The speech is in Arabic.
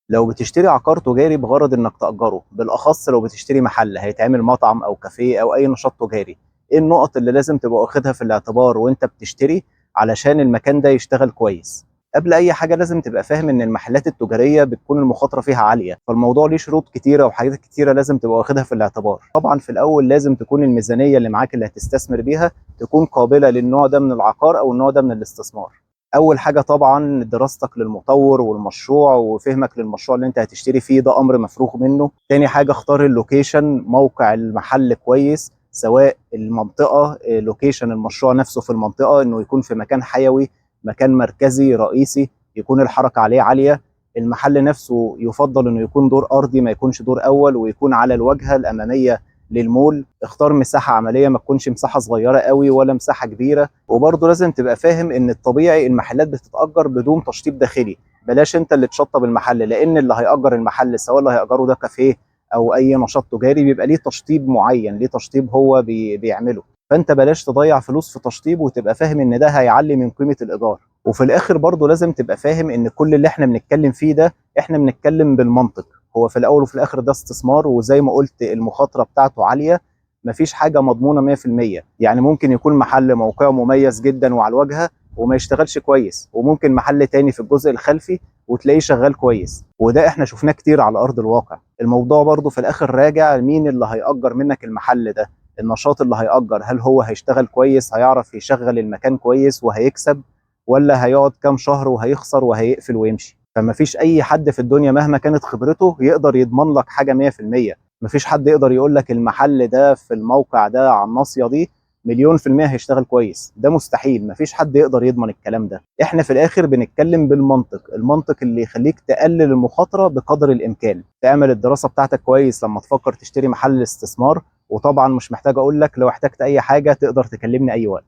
لو بتشتري عقار تجاري بغرض انك تأجره، بالاخص لو بتشتري محل هيتعمل مطعم او كافيه او اي نشاط تجاري، ايه النقط اللي لازم تبقى واخدها في الاعتبار وانت بتشتري علشان المكان ده يشتغل كويس؟ قبل اي حاجة لازم تبقى فاهم ان المحلات التجارية بتكون المخاطرة فيها عالية، فالموضوع ليه شروط كتيرة وحاجات كتيرة لازم تبقى واخدها في الاعتبار. طبعا في الاول لازم تكون الميزانية اللي معاك اللي هتستثمر بيها تكون قابلة للنوع ده من العقار او النوع ده من الاستثمار. اول حاجه طبعا دراستك للمطور والمشروع وفهمك للمشروع اللي انت هتشتري فيه، ده امر مفروغ منه. تاني حاجه اختار اللوكيشن، موقع المحل كويس، سواء المنطقه لوكيشن المشروع نفسه في المنطقه انه يكون في مكان حيوي، مكان مركزي رئيسي، يكون الحركه عليه عاليه. المحل نفسه يفضل انه يكون دور ارضي ما يكونش دور اول، ويكون على الواجهه الاماميه للمول. اختار مساحه عمليه، ما تكونش مساحه صغيره قوي ولا مساحه كبيره. وبرضه لازم تبقى فاهم ان الطبيعي المحلات بتتأجر بدون تشطيب داخلي، بلاش انت اللي تشطب المحل، لان اللي هيأجر المحل سواء اللي هيأجره ده كافيه او اي نشاط تجاري بيبقى ليه تشطيب معين، ليه تشطيب هو بيعمله. فانت بلاش تضيع فلوس في تشطيب، وتبقى فاهم ان ده هيعلي من قيمة الإيجار. وفي الاخر برضه لازم تبقى فاهم ان كل اللي احنا بنتكلم فيه ده احنا بنتكلم بالمنطق. هو في الاول وفي الاخر ده استثمار، وزي ما قلت المخاطرة بتاعته عالية، مفيش حاجه مضمونه 100%. يعني ممكن يكون محل موقعه مميز جدا وعلى الواجهه وما يشتغلش كويس، وممكن محل تاني في الجزء الخلفي وتلاقيه شغال كويس، وده احنا شفناه كتير على ارض الواقع. الموضوع برضو في الاخر راجع مين اللي هيأجر منك المحل ده، النشاط اللي هيأجر هل هو هيشتغل كويس، هيعرف يشغل المكان كويس وهيكسب، ولا هيقعد كام شهر وهيخسر وهيقفل ويمشي. فما فيش اي حد في الدنيا مهما كانت خبرته يقدر يضمن لك حاجه 100%. مفيش حد يقدر يقول لك المحل ده في الموقع ده على الناصية دي مليون في المية هيشتغل كويس، ده مستحيل، مفيش حد يقدر يضمن الكلام ده. احنا في الاخر بنتكلم بالمنطق، المنطق اللي يخليك تقلل المخاطرة بقدر الامكان. تعمل الدراسة بتاعتك كويس لما تفكر تشتري محل استثمار. وطبعا مش محتاج اقول لك، لو احتجت اي حاجة تقدر تكلمني اي وقت.